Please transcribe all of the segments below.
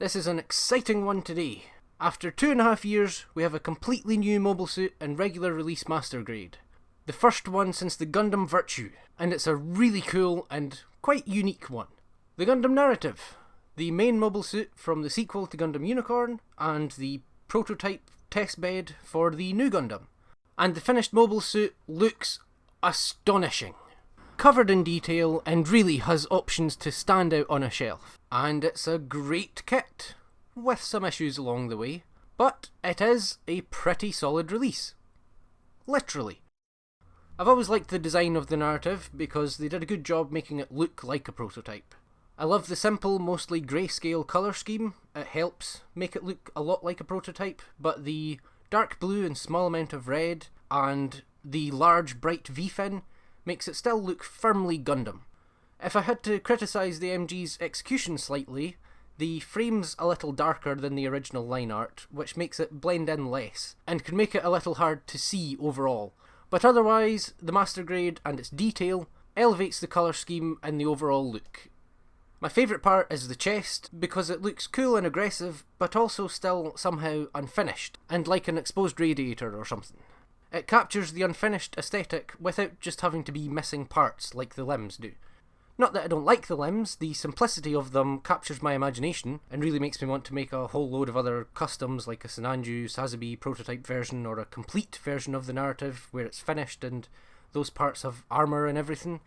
This is an exciting one today. After 2.5 years, we have a completely new mobile suit and regular release master grade. The first one since the Gundam Virtue, and it's a really cool and quite unique one. The Gundam Narrative, the main mobile suit from the sequel to Gundam Unicorn, and the prototype testbed for the new Gundam. And the finished mobile suit looks astonishing. Covered in detail and really has options to stand out on a shelf. And it's a great kit, with some issues along the way, but it is a pretty solid release. Literally. I've always liked the design of the Narrative because they did a good job making it look like a prototype. I love the simple, mostly grayscale colour scheme. It helps make it look a lot like a prototype, but the dark blue and small amount of red and the large bright V-fin makes it still look firmly Gundam. If I had to criticise the MG's execution slightly, the frame's a little darker than the original line art, which makes it blend in less, and can make it a little hard to see overall. But otherwise, the master grade and its detail elevates the colour scheme and the overall look. My favourite part is the chest, because it looks cool and aggressive, but also still somehow unfinished, and like an exposed radiator or something. It captures the unfinished aesthetic without just having to be missing parts like the limbs do. Not that I don't like the limbs, the simplicity of them captures my imagination and really makes me want to make a whole load of other customs like a Sinanju, Sazabi prototype version or a complete version of the Narrative where it's finished and those parts have armour and everything.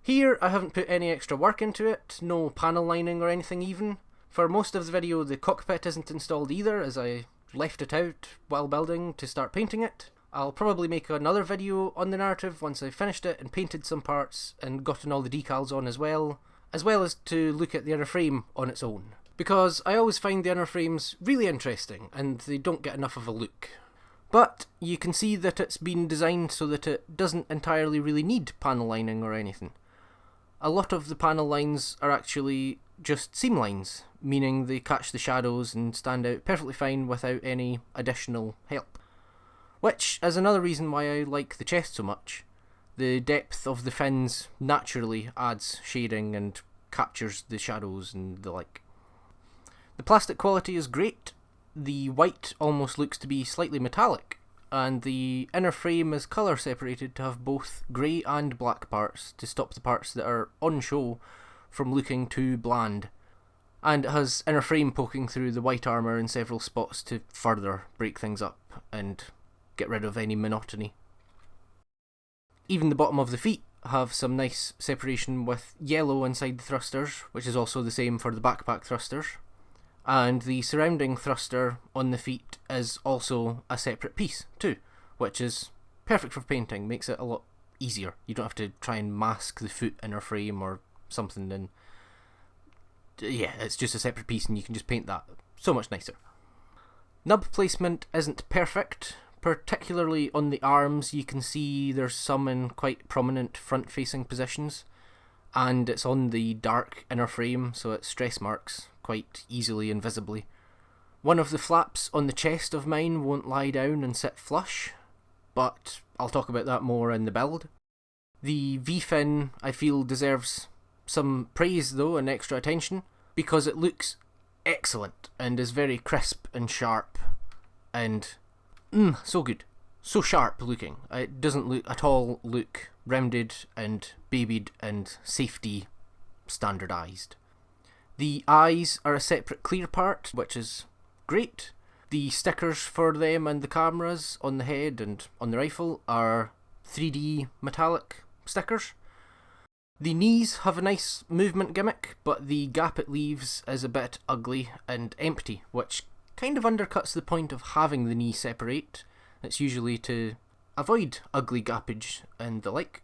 Here I haven't put any extra work into it, no panel lining or anything even. For most of the video the cockpit isn't installed either, as I left it out while building to start painting it. I'll probably make another video on the Narrative once I've finished it and painted some parts and gotten all the decals on as well as to look at the inner frame on its own. Because I always find the inner frames really interesting and they don't get enough of a look. But you can see that it's been designed so that it doesn't entirely really need panel lining or anything. A lot of the panel lines are actually just seam lines, meaning they catch the shadows and stand out perfectly fine without any additional help. Which is another reason why I like the chest so much. The depth of the fins naturally adds shading and captures the shadows and the like. The plastic quality is great. The white almost looks to be slightly metallic, and the inner frame is colour separated to have both grey and black parts to stop the parts that are on show from looking too bland. And it has inner frame poking through the white armour in several spots to further break things up and get rid of any monotony. Even the bottom of the feet have some nice separation with yellow inside the thrusters, which is also the same for the backpack thrusters. And the surrounding thruster on the feet is also a separate piece too, which is perfect for painting, makes it a lot easier. You don't have to try and mask the foot inner frame or something, and yeah, it's just a separate piece and you can just paint that. So much nicer. Nub placement isn't perfect. Particularly on the arms, you can see there's some in quite prominent front-facing positions, and it's on the dark inner frame, so it stress marks quite easily and visibly. One of the flaps on the chest of mine won't lie down and sit flush, but I'll talk about that more in the build. The V-fin, I feel, deserves some praise though and extra attention, because it looks excellent and is very crisp and sharp and so good. So sharp looking. It doesn't look at all look rounded and babied and safety standardised. The eyes are a separate clear part, which is great. The stickers for them and the cameras on the head and on the rifle are 3D metallic stickers. The knees have a nice movement gimmick, but the gap it leaves is a bit ugly and empty, which kind of undercuts the point of having the knee separate. It's usually to avoid ugly gappage and the like.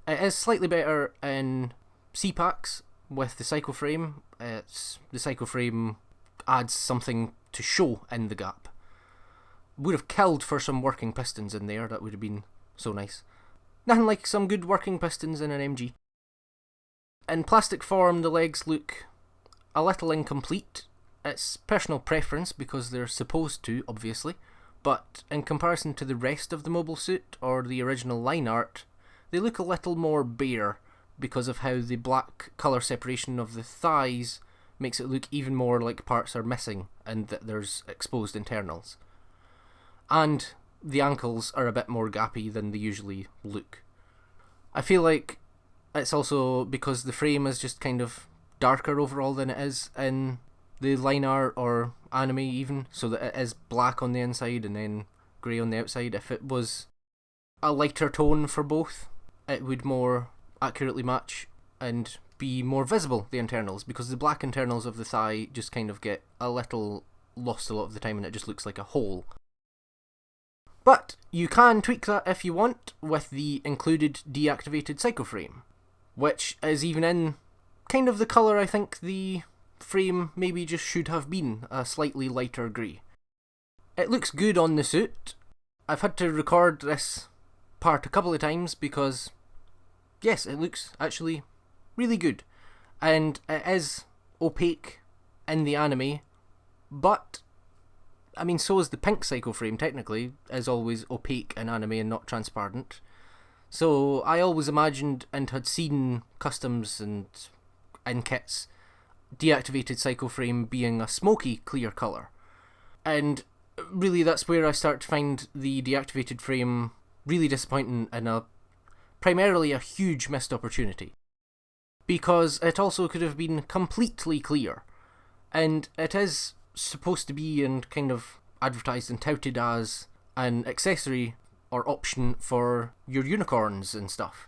It is slightly better in C-packs with the Psycho-Frame. The Psycho-Frame adds something to show in the gap. Would have killed for some working pistons in there, that would have been so nice. Nothing like some good working pistons in an MG. In plastic form the legs look a little incomplete. It's personal preference because they're supposed to, obviously, but in comparison to the rest of the mobile suit or the original line art, they look a little more bare because of how the black colour separation of the thighs makes it look even more like parts are missing and that there's exposed internals. And the ankles are a bit more gappy than they usually look. I feel like it's also because the frame is just kind of darker overall than it is in the line art or anime even, so that it is black on the inside and then grey on the outside. If it was a lighter tone for both, it would more accurately match and be more visible, the internals, because the black internals of the thigh just kind of get a little lost a lot of the time and it just looks like a hole. But you can tweak that if you want with the included Deactivated Psycho-Frame, which is even in kind of the colour I think the frame maybe just should have been, a slightly lighter grey. It looks good on the suit. I've had to record this part a couple of times because, yes, it looks actually really good. And it is opaque in the anime, but I mean, so is the pink Psycho-Frame, technically, is always opaque in anime and not transparent. So I always imagined and had seen customs and in kits Deactivated Psycho-Frame being a smoky clear colour. And really that's where I start to find the deactivated frame really disappointing and primarily a huge missed opportunity. Because it also could have been completely clear. And it is supposed to be and kind of advertised and touted as an accessory or option for your unicorns and stuff.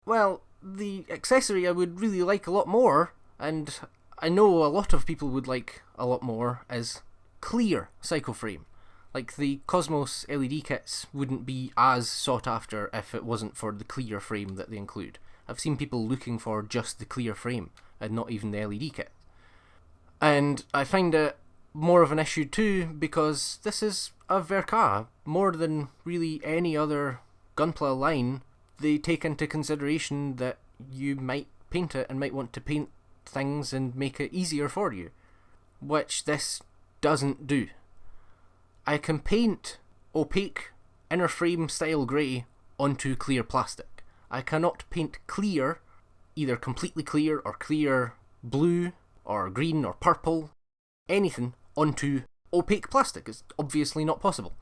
Well, the accessory I would really like a lot more, and I know a lot of people would like a lot more, is clear Psycho-Frame. Like, the Cosmos LED kits wouldn't be as sought after if it wasn't for the clear frame that they include. I've seen people looking for just the clear frame and not even the LED kit. And I find it more of an issue too because this is a Verka. More than really any other Gunpla line, they take into consideration that you might paint it and might want to paint things and make it easier for you, which this doesn't do. I can paint opaque inner frame style grey onto clear plastic. I cannot paint clear, either completely clear or clear blue or green or purple, anything onto opaque plastic. It's obviously not possible.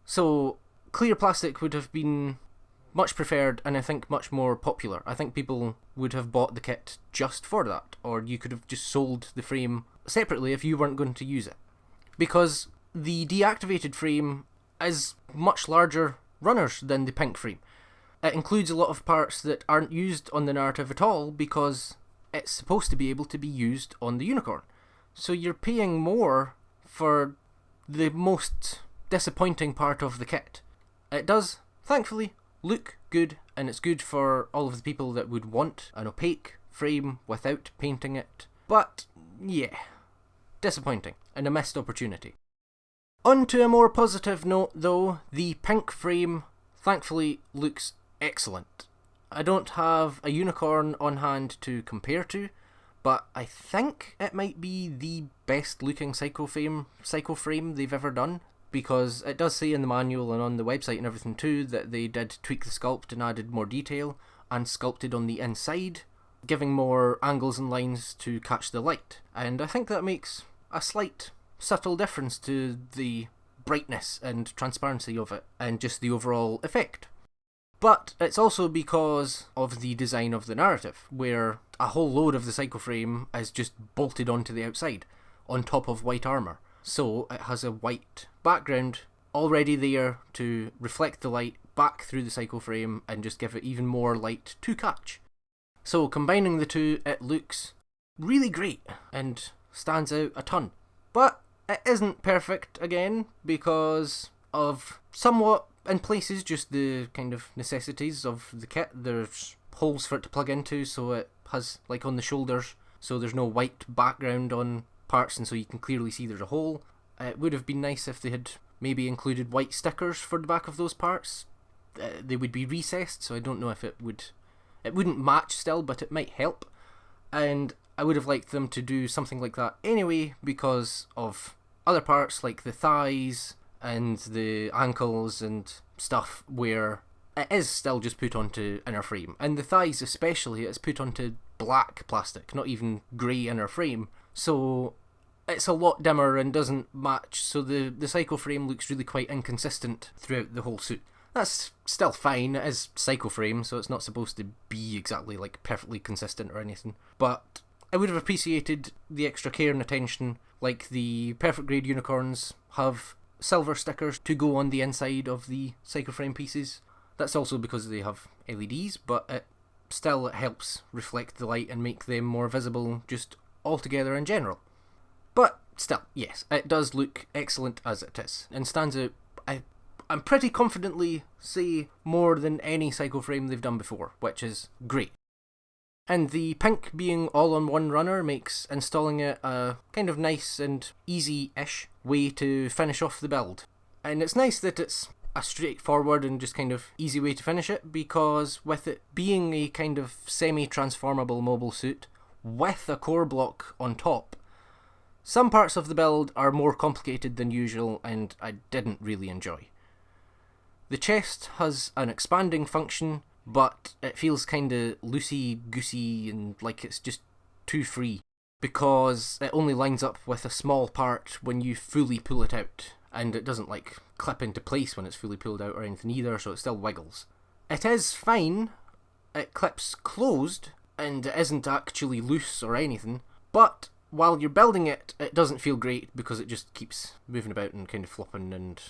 So clear plastic would have been much preferred and I think much more popular. I think people would have bought the kit just for that, or you could have just sold the frame separately if you weren't going to use it. Because the deactivated frame is much larger runners than the pink frame. It includes a lot of parts that aren't used on the narrative at all because it's supposed to be able to be used on the Unicorn. So you're paying more for the most disappointing part of the kit. It does, thankfully, look good, and it's good for all of the people that would want an opaque frame without painting it. But, yeah, disappointing, and a missed opportunity. On to a more positive note though, the pink frame thankfully looks excellent. I don't have a Unicorn on hand to compare to, but I think it might be the best looking Psycho-Frame they've ever done, because it does say in the manual and on the website and everything too that they did tweak the sculpt and added more detail and sculpted on the inside, giving more angles and lines to catch the light. And I think that makes a slight subtle difference to the brightness and transparency of it and just the overall effect. But it's also because of the design of the narrative, where a whole load of the Psycho-Frame is just bolted onto the outside, on top of white armour. So it has a white background already there to reflect the light back through the Psycho-Frame and just give it even more light to catch. So combining the two, it looks really great and stands out a ton. But it isn't perfect again because of somewhat, in places, just the kind of necessities of the kit. There's holes for it to plug into, so it has, like on the shoulders, so there's no white background on parts and so you can clearly see there's a hole. It would have been nice if they had maybe included white stickers for the back of those parts. They would be recessed, so I don't know if it wouldn't match still, but it might help. And I would have liked them to do something like that anyway because of other parts like the thighs and the ankles and stuff where it is still just put onto inner frame. And the thighs especially, it's put onto black plastic, not even grey inner frame. So it's a lot dimmer and doesn't match, so the Psycho-Frame looks really quite inconsistent throughout the whole suit. That's still fine, it is Psycho-Frame, so it's not supposed to be exactly like perfectly consistent or anything. But I would have appreciated the extra care and attention, like the Perfect Grade Unicorns have silver stickers to go on the inside of the Psycho-Frame pieces. That's also because they have LEDs, but it helps reflect the light and make them more visible just altogether in general. But still, yes, it does look excellent as it is, and stands out, I'm pretty confidently say, more than any Psycho-Frame they've done before, which is great. And the pink being all on one runner makes installing it a kind of nice and easy-ish way to finish off the build. And it's nice that it's a straightforward and just kind of easy way to finish it, because with it being a kind of semi-transformable mobile suit with a core block on top, some parts of the build are more complicated than usual and I didn't really enjoy. The chest has an expanding function, but it feels kinda loosey-goosey and like it's just too free, because it only lines up with a small part when you fully pull it out, and it doesn't like clip into place when it's fully pulled out or anything either, so it still wiggles. It is fine, it clips closed, and it isn't actually loose or anything, but while you're building it, it doesn't feel great because it just keeps moving about and kind of flopping, and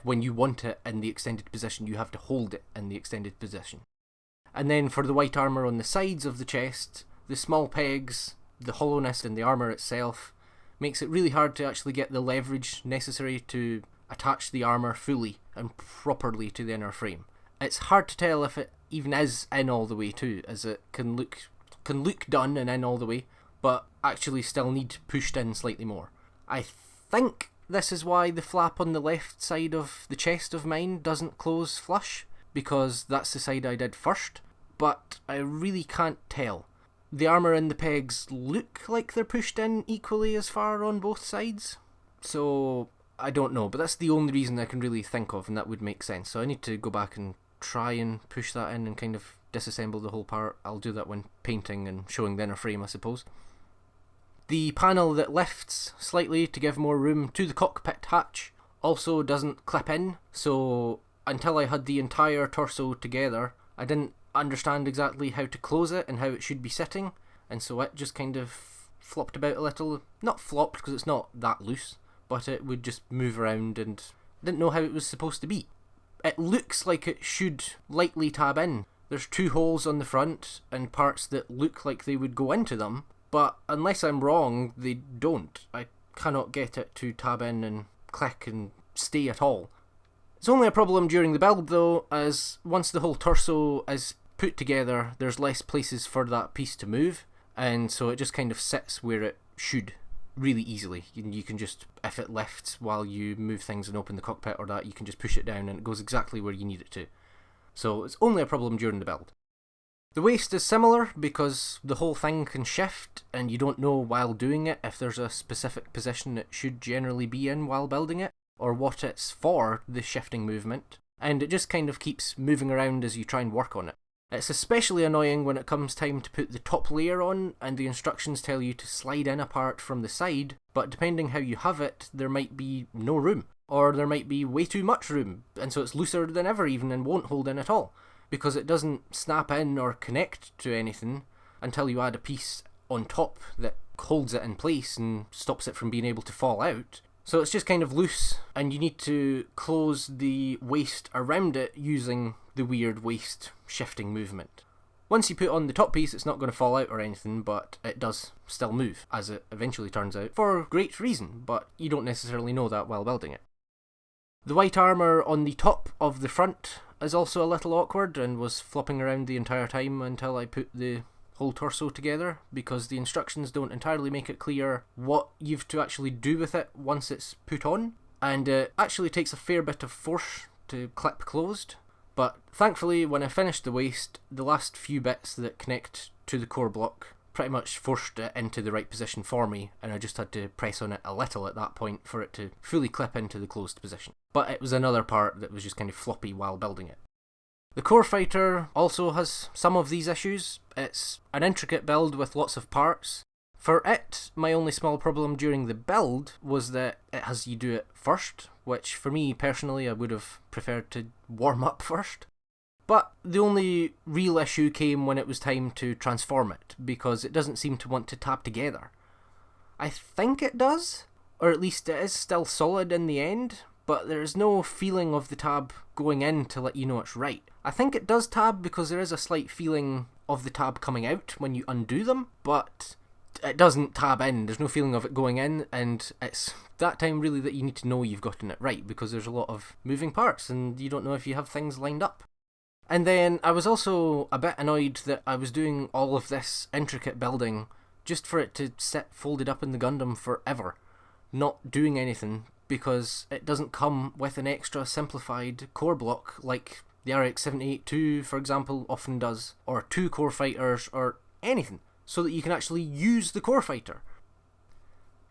when you want it in the extended position, you have to hold it in the extended position. And then for the white armour on the sides of the chest, the small pegs, the hollowness in the armour itself makes it really hard to actually get the leverage necessary to attach the armour fully and properly to the inner frame. It's hard to tell if it even is in all the way too, as it can look done and in all the way, but actually still need pushed in slightly more. I think this is why the flap on the left side of the chest of mine doesn't close flush, because that's the side I did first, but I really can't tell. The armour and the pegs look like they're pushed in equally as far on both sides, so I don't know, but that's the only reason I can really think of, and that would make sense. So I need to go back and try and push that in and kind of disassemble the whole part. I'll do that when painting and showing the inner frame, I suppose. The panel that lifts slightly to give more room to the cockpit hatch also doesn't clip in, so until I had the entire torso together, I didn't understand exactly how to close it and how it should be sitting, and so it just kind of flopped about a little. Not flopped because it's not that loose, but it would just move around and didn't know how it was supposed to be. It looks like it should lightly tab in. There's 2 holes on the front and parts that look like they would go into them, but unless I'm wrong, they don't. I cannot get it to tab in and click and stay at all. It's only a problem during the build though, as once the whole torso is put together, there's less places for that piece to move, and so it just kind of sits where it should really easily. You can just, if it lifts while you move things and open the cockpit or that, you can just push it down and it goes exactly where you need it to. So it's only a problem during the build. The waist is similar because the whole thing can shift and you don't know while doing it if there's a specific position it should generally be in while building it, or what it's for, the shifting movement, and it just kind of keeps moving around as you try and work on it. It's especially annoying when it comes time to put the top layer on and the instructions tell you to slide in a part from the side, but depending how you have it, there might be no room, or there might be way too much room, and so it's looser than ever even and won't hold in at all, because it doesn't snap in or connect to anything until you add a piece on top that holds it in place and stops it from being able to fall out. So it's just kind of loose, and you need to close the waist around it using the weird waist shifting movement. Once you put on the top piece, it's not going to fall out or anything, but it does still move, as it eventually turns out, for great reason, but you don't necessarily know that while building it. The white armour on the top of the front is also a little awkward and was flopping around the entire time until I put the whole torso together, because the instructions don't entirely make it clear what you've to actually do with it once it's put on, and it actually takes a fair bit of force to clip closed. But thankfully when I finished the waist, the last few bits that connect to the core block pretty much forced it into the right position for me, and I just had to press on it a little at that point for it to fully clip into the closed position. But it was another part that was just kind of floppy while building it. The Core Fighter also has some of these issues. It's an intricate build with lots of parts. For it, my only small problem during the build was that it has you do it first, which for me personally I would have preferred to warm up first. But the only real issue came when it was time to transform it, because it doesn't seem to want to tab together. I think it does, or at least it is still solid in the end, but there is no feeling of the tab going in to let you know it's right. I think it does tab because there is a slight feeling of the tab coming out when you undo them, but it doesn't tab in. There's no feeling of it going in, and it's that time really that you need to know you've gotten it right, because there's a lot of moving parts and you don't know if you have things lined up. And then I was also a bit annoyed that I was doing all of this intricate building just for it to sit folded up in the Gundam forever, not doing anything, because it doesn't come with an extra simplified core block like the RX-78-2, for example, often does, or 2 core fighters, or anything, so that you can actually use the core fighter.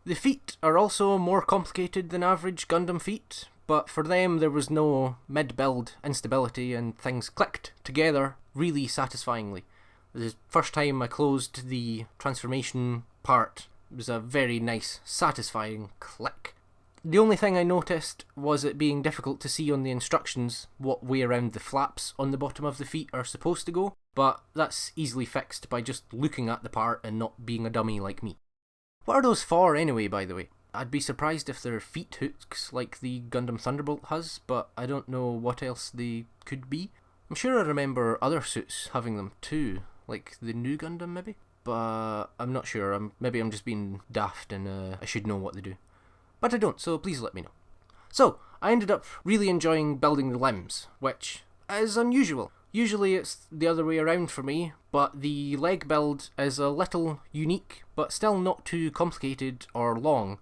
The feet are also more complicated than average Gundam feet, but for them there was no mid-build instability and things clicked together really satisfyingly. The first time I closed the transformation part was a very nice, satisfying click. The only thing I noticed was it being difficult to see on the instructions what way around the flaps on the bottom of the feet are supposed to go, but that's easily fixed by just looking at the part and not being a dummy like me. What are those for anyway, by the way? I'd be surprised if they're feet hooks like the Gundam Thunderbolt has, but I don't know what else they could be. I'm sure I remember other suits having them too, like the new Gundam maybe? But I'm not sure, maybe I'm just being daft and I should know what they do. But I don't, so please let me know. So, I ended up really enjoying building the limbs, which is unusual. Usually it's the other way around for me, but the leg build is a little unique, but still not too complicated or long.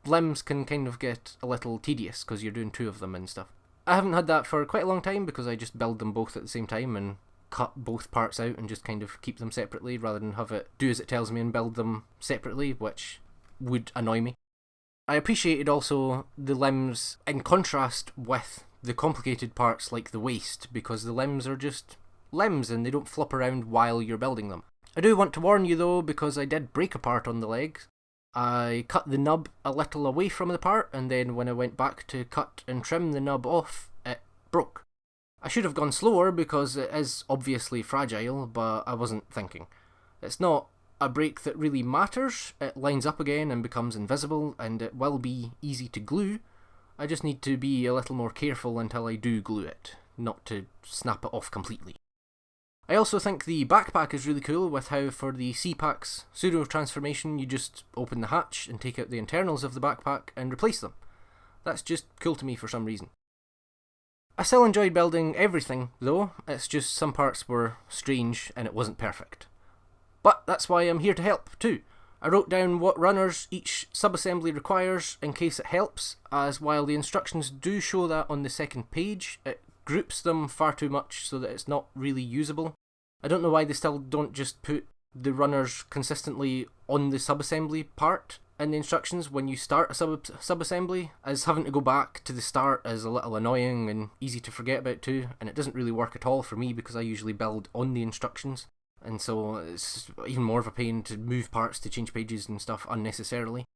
Limbs can kind of get a little tedious because you're doing 2 of them and stuff. I haven't had that for quite a long time because I just build them both at the same time and cut both parts out and just kind of keep them separately rather than have it do as it tells me and build them separately, which would annoy me. I appreciated also the limbs in contrast with the complicated parts like the waist, because the limbs are just limbs and they don't flop around while you're building them. I do want to warn you though, because I did break a part on the legs. I cut the nub a little away from the part, and then when I went back to cut and trim the nub off, it broke. I should have gone slower because it is obviously fragile, but I wasn't thinking. It's not a break that really matters. It lines up again and becomes invisible, and it will be easy to glue. I just need to be a little more careful until I do glue it, not to snap it off completely. I also think the backpack is really cool with how for the C-Pack's pseudo-transformation you just open the hatch and take out the internals of the backpack and replace them. That's just cool to me for some reason. I still enjoyed building everything though, it's just some parts were strange and it wasn't perfect. But that's why I'm here to help too. I wrote down what runners each subassembly requires in case it helps, as while the instructions do show that on the second page, it groups them far too much so that it's not really usable. I don't know why they still don't just put the runners consistently on the subassembly part in the instructions when you start a subassembly, as having to go back to the start is a little annoying and easy to forget about too, and it doesn't really work at all for me because I usually build on the instructions. And so it's even more of a pain to move parts to change pages and stuff unnecessarily.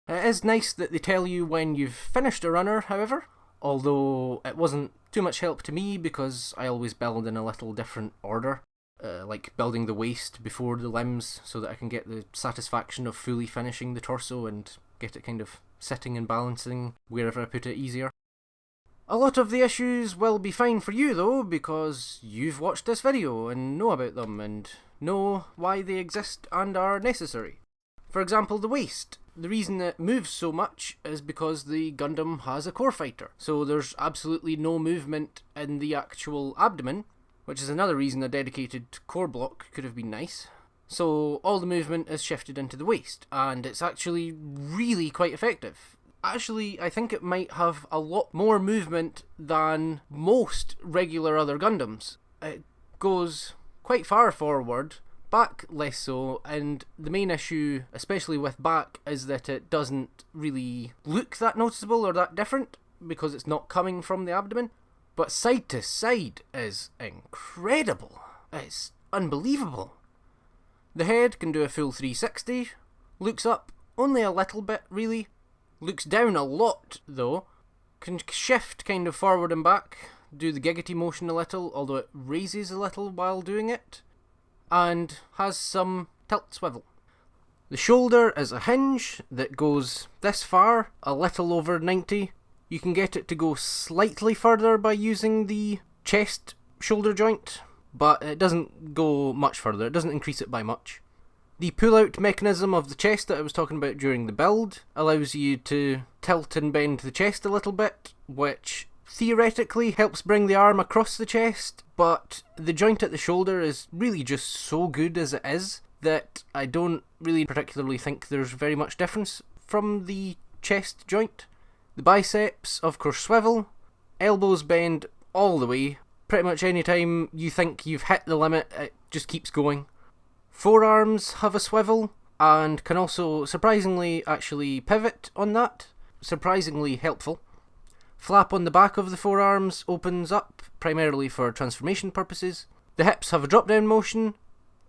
It is nice that they tell you when you've finished a runner, however, although it wasn't too much help to me because I always build in a little different order, like building the waist before the limbs so that I can get the satisfaction of fully finishing the torso and get it kind of sitting and balancing wherever I put it easier. A lot of the issues will be fine for you though, because you've watched this video and know about them and know why they exist and are necessary. For example, the waist. The reason it moves so much is because the Gundam has a core fighter, so there's absolutely no movement in the actual abdomen, which is another reason a dedicated core block could have been nice. So all the movement is shifted into the waist, and it's actually really quite effective. Actually, I think it might have a lot more movement than most regular other Gundams. It goes quite far forward, back less so, and the main issue, especially with back, is that it doesn't really look that noticeable or that different because it's not coming from the abdomen. but side to side is incredible. It's unbelievable. The head can do a full 360, looks up only a little bit really, looks down a lot though, can shift kind of forward and back, do the giggity motion a little, although it raises a little while doing it, and has some tilt swivel. The shoulder is a hinge that goes this far, a little over 90. You can get it to go slightly further by using the chest shoulder joint, but it doesn't go much further, it doesn't increase it by much. The pull-out mechanism of the chest that I was talking about during the build allows you to tilt and bend the chest a little bit, which theoretically helps bring the arm across the chest, but the joint at the shoulder is really just so good as it is that I don't really particularly think there's very much difference from the chest joint. The biceps, of course, swivel, elbows bend all the way. Pretty much any time you think you've hit the limit, it just keeps going. Forearms have a swivel and can also surprisingly actually pivot on that. Surprisingly helpful. Flap on the back of the forearms opens up, primarily for transformation purposes. The hips have a drop-down motion.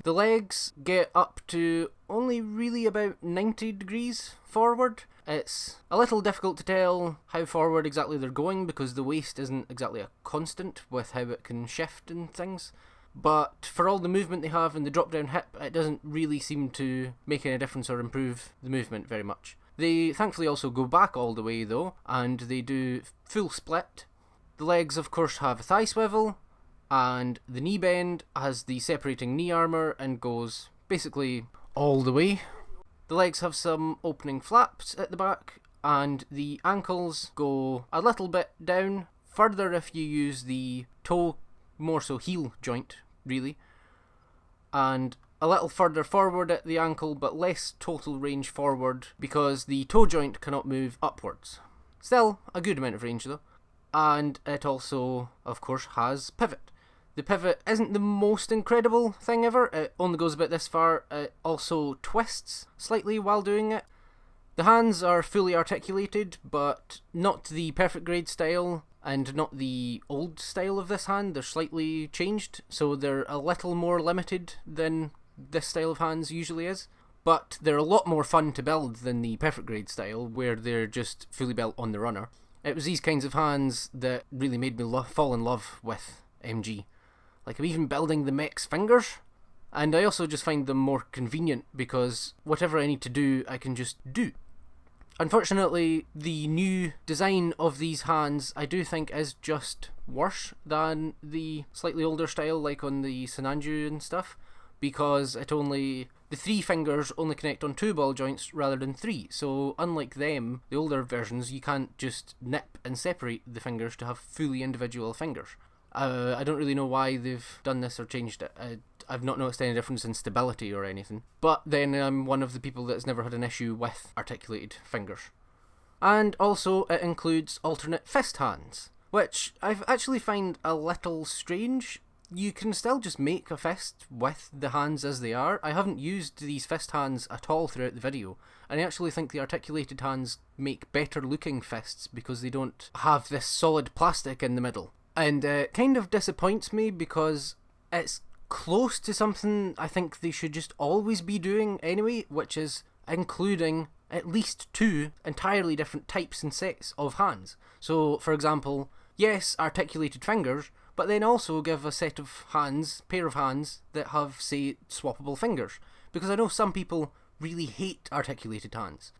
The legs get up to only really about 90 degrees forward. It's a little difficult to tell how forward exactly they're going because the waist isn't exactly a constant with how it can shift and things. But for all the movement they have in the drop-down hip, it doesn't really seem to make any difference or improve the movement very much. They thankfully also go back all the way though, and they do full split. The legs of course have a thigh swivel, and the knee bend has the separating knee armour and goes basically all the way. The legs have some opening flaps at the back, and the ankles go a little bit down, further if you use the toe, more so heel joint really, and a little further forward at the ankle but less total range forward because the toe joint cannot move upwards. Still a good amount of range though, and it also of course has pivot. The pivot isn't the most incredible thing ever, it only goes about this far. It also twists slightly while doing it. The hands are fully articulated, but not the perfect grade style, and not the old style of this hand. They're slightly changed, so they're a little more limited than this style of hands usually is. But they're a lot more fun to build than the perfect grade style, where they're just fully built on the runner. It was these kinds of hands that really made me fall in love with MG. Like, I'm even building the mech's fingers, and I also just find them more convenient because whatever I need to do, I can just do. Unfortunately, the new design of these hands I do think is just worse than the slightly older style, like on the Sananju and stuff, because the 3 fingers only connect on 2 ball joints rather than 3, so unlike them, the older versions, you can't just nip and separate the fingers to have fully individual fingers. I don't really know why they've done this or changed it. I've not noticed any difference in stability or anything. But then I'm one of the people that's never had an issue with articulated fingers. And also it includes alternate fist hands, which I actually find a little strange. You can still just make a fist with the hands as they are. I haven't used these fist hands at all throughout the video, and I actually think the articulated hands make better looking fists because they don't have this solid plastic in the middle. And it kind of disappoints me because it's close to something I think they should just always be doing anyway, which is including at least 2 entirely different types and sets of hands. So, for example, yes, articulated fingers, but then also give a set of hands, pair of hands, that have, say, swappable fingers. Because I know some people really hate articulated hands.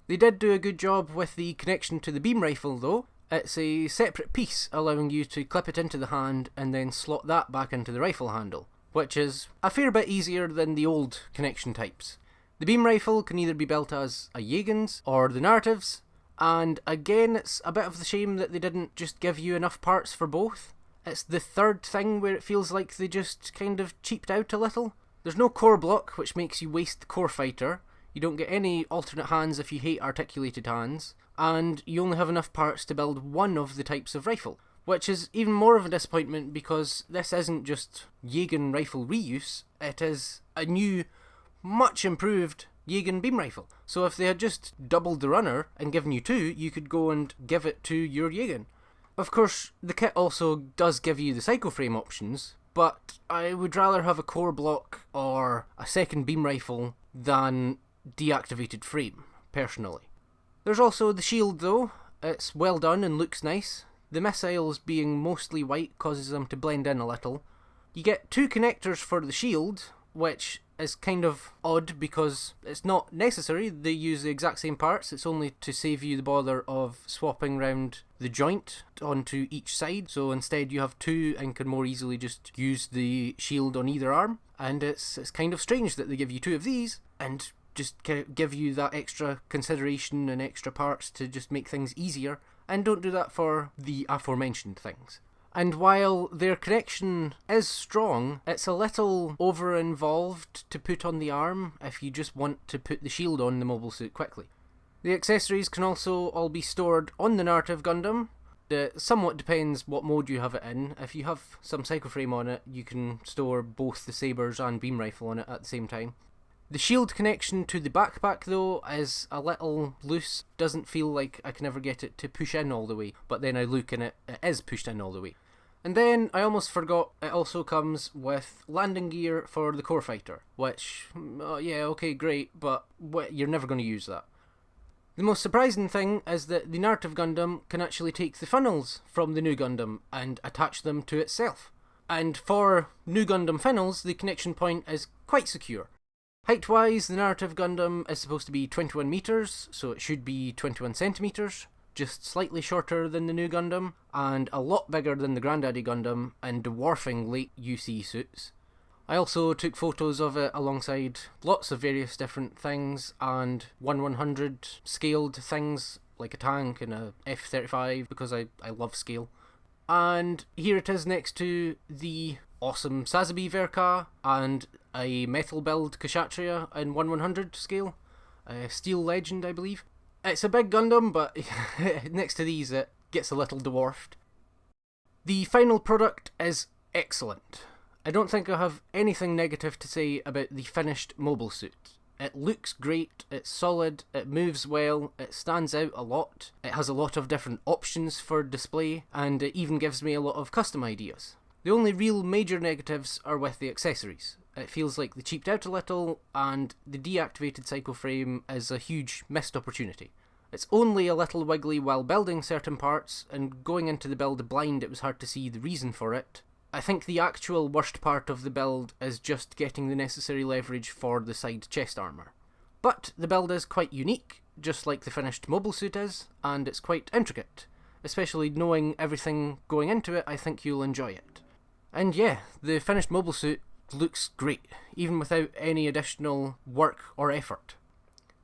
They did do a good job with the connection to the beam rifle though. It's a separate piece allowing you to clip it into the hand and then slot that back into the rifle handle, which is a fair bit easier than the old connection types. The beam rifle can either be built as a Jaegen's or the Narratives, and again it's a bit of the shame that they didn't just give you enough parts for both. It's the third thing where it feels like they just kind of cheaped out a little. There's no core block, which makes you waste the core fighter. You don't get any alternate hands if you hate articulated hands, and you only have enough parts to build one of the types of rifle, which is even more of a disappointment because this isn't just Jaeger rifle reuse, it is a new, much improved Jaeger beam rifle. So if they had just doubled the runner and given you 2, you could go and give it to your Jaeger. Of course, the kit also does give you the Psycho-Frame options, but I would rather have a core block or a second beam rifle than deactivated frame, personally. There's also the shield though. It's well done and looks nice. The missiles being mostly white causes them to blend in a little. You get 2 connectors for the shield, which is kind of odd because it's not necessary. They use the exact same parts. It's only to save you the bother of swapping round the joint onto each side. So instead you have 2 and can more easily just use the shield on either arm. And it's kind of strange that they give you 2 of these and just give you that extra consideration and extra parts to just make things easier, and don't do that for the aforementioned things. And while their connection is strong, it's a little over-involved to put on the arm if you just want to put the shield on the mobile suit quickly. The accessories can also all be stored on the Narrative Gundam. It somewhat depends what mode you have it in. If you have some Psycho-Frame on it, you can store both the sabers and beam rifle on it at the same time. The shield connection to the backpack though is a little loose. Doesn't feel like I can ever get it to push in all the way, but then I look and it is pushed in all the way. And then I almost forgot, it also comes with landing gear for the core fighter, which, yeah, okay, great, but you're never going to use that. The most surprising thing is that the Narrative Gundam can actually take the funnels from the new Gundam and attach them to itself. And for new Gundam funnels, the connection point is quite secure. Height-wise, the Narrative Gundam is supposed to be 21 meters, so it should be 21 centimeters. Just slightly shorter than the new Gundam, and a lot bigger than the Granddaddy Gundam, and dwarfing late UC suits. I also took photos of it alongside lots of various different things, and 1/100 scaled things, like a tank and a F-35, because I love scale. And here it is next to the awesome Sazabi Verka, and a metal build Kshatriya in 1/100 scale. Steel Legend, I believe. It's a big Gundam, but next to these it gets a little dwarfed. The final product is excellent. I don't think I have anything negative to say about the finished mobile suit. It looks great, it's solid, it moves well, it stands out a lot, it has a lot of different options for display, and it even gives me a lot of custom ideas. The only real major negatives are with the accessories. It feels like they cheaped out a little, and the deactivated Psycho-Frame is a huge missed opportunity. It's only a little wiggly while building certain parts, and going into the build blind it was hard to see the reason for it. I think the actual worst part of the build is just getting the necessary leverage for the side chest armour. But the build is quite unique, just like the finished mobile suit is, and it's quite intricate. Especially knowing everything going into it, I think you'll enjoy it. And yeah, the finished mobile suit looks great, even without any additional work or effort.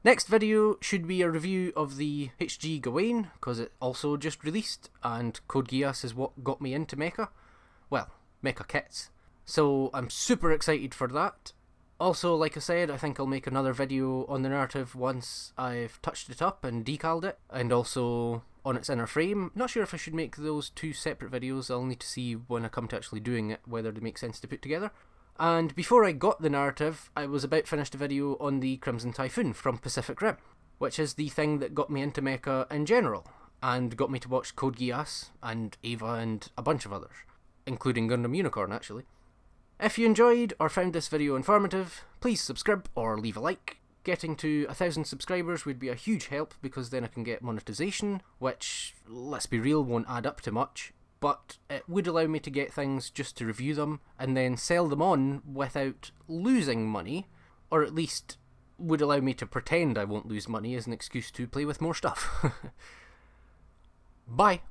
Next video should be a review of the HG Gawain, because it also just released, and Code Geass is what got me into mecha. Well, mecha kits. So I'm super excited for that. Also, like I said, I think I'll make another video on the Narrative once I've touched it up and decaled it, and also on its inner frame. Not sure if I should make those 2 separate videos. I'll need to see when I come to actually doing it whether they make sense to put together. And before I got the Narrative, I was about finished a video on the Crimson Typhoon from Pacific Rim, which is the thing that got me into mecha in general, and got me to watch Code Geass and Eva and a bunch of others, including Gundam Unicorn actually. If you enjoyed or found this video informative, please subscribe or leave a like. Getting to 1,000 subscribers would be a huge help, because then I can get monetization, which, let's be real, won't add up to much. But it would allow me to get things just to review them, and then sell them on without losing money, or at least would allow me to pretend I won't lose money as an excuse to play with more stuff. Bye!